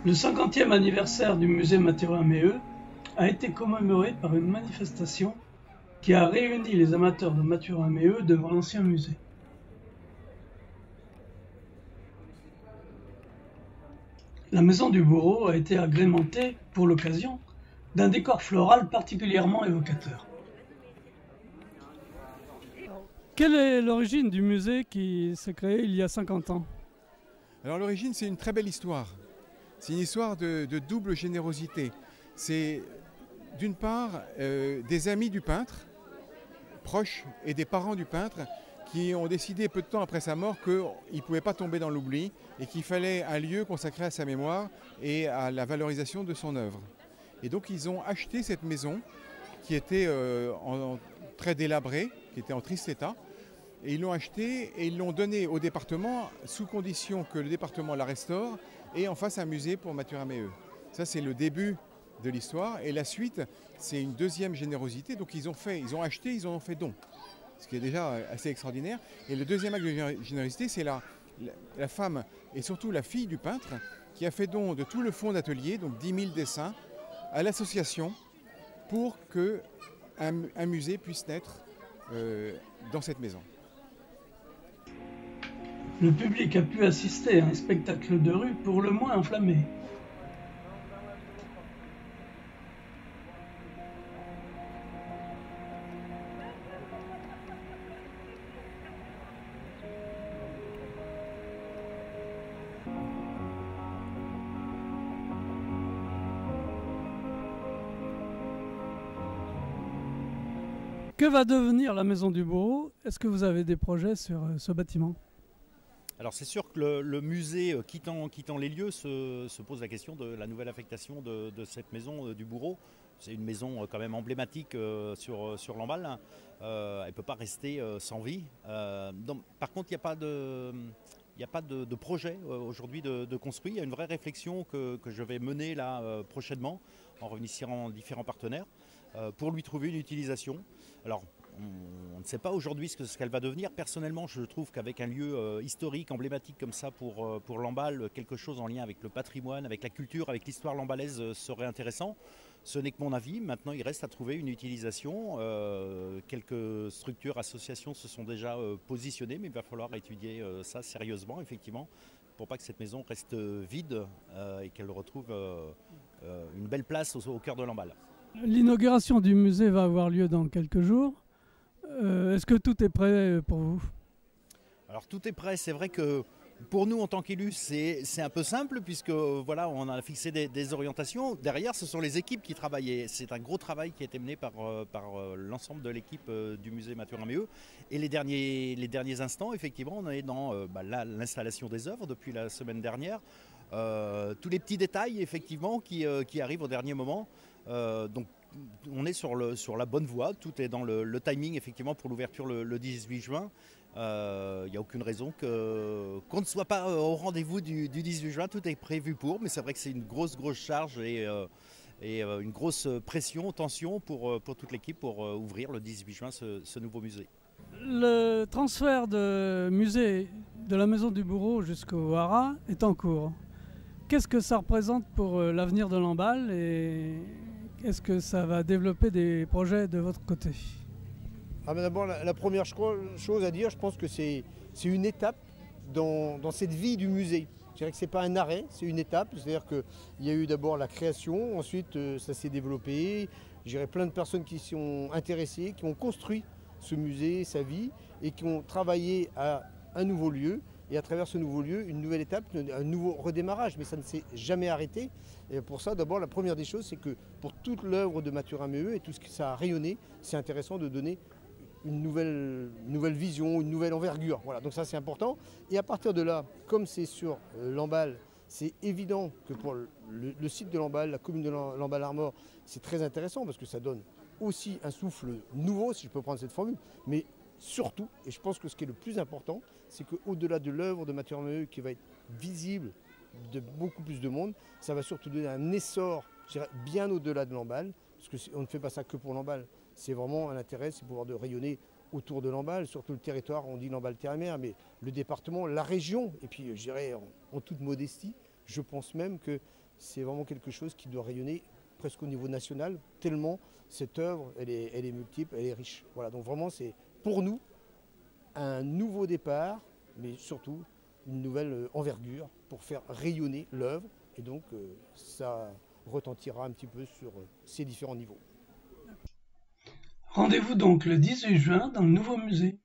Le 50e anniversaire du musée Mathurin-Méheut a été commémoré par une manifestation qui a réuni les amateurs de Mathurin-Méheut devant l'ancien musée. La maison du bourreau a été agrémentée, pour l'occasion, d'un décor floral particulièrement évocateur. Quelle est l'origine du musée qui s'est créé il y a 50 ans? Alors l'origine, c'est une très belle histoire. C'est une histoire de double générosité. C'est d'une part des amis du peintre, proches, et des parents du peintre, qui ont décidé peu de temps après sa mort qu'il ne pouvait pas tomber dans l'oubli et qu'il fallait un lieu consacré à sa mémoire et à la valorisation de son œuvre. Et donc ils ont acheté cette maison qui était très délabrée, qui était en triste état. Et ils l'ont achetée et ils l'ont donnée au département sous condition que le département la restaure et en fasse un musée pour Mathurin-Méheut. Ça, c'est le début de l'histoire. Et la suite, c'est une deuxième générosité. Donc ils ont acheté, ils en ont fait don. Ce qui est déjà assez extraordinaire. Et le deuxième acte de générosité, c'est la femme et surtout la fille du peintre qui a fait don de tout le fonds d'atelier, donc 10 000 dessins, à l'association pour qu'un musée puisse naître dans cette maison. Le public a pu assister à un spectacle de rue pour le moins enflammé. Que va devenir la maison du bourreau? Est-ce que vous avez des projets sur ce bâtiment? Alors c'est sûr que le musée quittant les lieux se pose la question de la nouvelle affectation de cette maison du bourreau. C'est une maison quand même emblématique sur Lamballe. Elle ne peut pas rester sans vie. Par contre, il n'y a pas de projet aujourd'hui de construit. Il y a une vraie réflexion que je vais mener là prochainement en réunissant différents partenaires pour lui trouver une utilisation. Alors, on ne sait pas aujourd'hui ce qu'elle va devenir. Personnellement, je trouve qu'avec un lieu historique, emblématique comme ça pour Lamballe, quelque chose en lien avec le patrimoine, avec la culture, avec l'histoire lambalaise serait intéressant. Ce n'est que mon avis. Maintenant, il reste à trouver une utilisation. Quelques structures, associations se sont déjà positionnées, mais il va falloir étudier ça sérieusement, effectivement, pour pas que cette maison reste vide et qu'elle retrouve une belle place au cœur de Lamballe. L'inauguration du musée va avoir lieu dans quelques jours. Est-ce que tout est prêt pour vous? Alors tout est prêt, c'est vrai que pour nous en tant qu'élus c'est un peu simple puisque voilà, on a fixé des orientations. Derrière ce sont les équipes qui travaillent. C'est un gros travail qui a été mené par l'ensemble de l'équipe du musée Mathurin-Méheut. Et les derniers instants, effectivement, on est dans l'installation des œuvres depuis la semaine dernière. Tous les petits détails effectivement qui arrivent au dernier moment. Donc on est sur la bonne voie, tout est dans le timing effectivement pour l'ouverture le 18 juin. Il n'y a aucune raison qu'on ne soit pas au rendez-vous du 18 juin, tout est prévu pour, mais c'est vrai que c'est une grosse charge et une grosse pression, tension pour toute l'équipe pour ouvrir le 18 juin ce nouveau musée. Le transfert de musée de la maison du bourreau jusqu'au Haras est en cours. Qu'est-ce que ça représente pour l'avenir de Lamballe et est-ce que ça va développer des projets de votre côté? D'abord, la première chose à dire, je pense que c'est une étape dans cette vie du musée. Je dirais que ce n'est pas un arrêt, c'est une étape. C'est-à-dire qu'il y a eu d'abord la création, ensuite ça s'est développé. Je dirais plein de personnes qui s'y sont intéressées, qui ont construit ce musée, sa vie, et qui ont travaillé à un nouveau lieu. Et à travers ce nouveau lieu, une nouvelle étape, un nouveau redémarrage. Mais ça ne s'est jamais arrêté. Et pour ça, d'abord, la première des choses, c'est que pour toute l'œuvre de Mathurin-Méheut et tout ce que ça a rayonné, c'est intéressant de donner une nouvelle vision, une nouvelle envergure. Voilà, donc ça c'est important. Et à partir de là, comme c'est sur Lamballe, c'est évident que pour le site de Lamballe, la commune de Lamballe-Armor, c'est très intéressant parce que ça donne aussi un souffle nouveau, si je peux prendre cette formule, mais surtout, et je pense que ce qui est le plus important, c'est qu'au-delà de l'œuvre de Mathurin-Méheut qui va être visible de beaucoup plus de monde, ça va surtout donner un essor, je dirais, bien au-delà de Lamballe, parce qu'on ne fait pas ça que pour Lamballe. C'est vraiment un intérêt, c'est pouvoir de rayonner autour de Lamballe, surtout le territoire, on dit Lamballe-Terre-et-Mer, mais le département, la région, et puis je dirais en toute modestie, je pense même que c'est vraiment quelque chose qui doit rayonner presque au niveau national, tellement cette œuvre, elle est multiple, elle est riche. Voilà, donc vraiment, c'est pour nous un nouveau départ, mais surtout une nouvelle envergure pour faire rayonner l'œuvre. Et donc, ça retentira un petit peu sur ces différents niveaux. Rendez-vous donc le 18 juin dans le nouveau musée.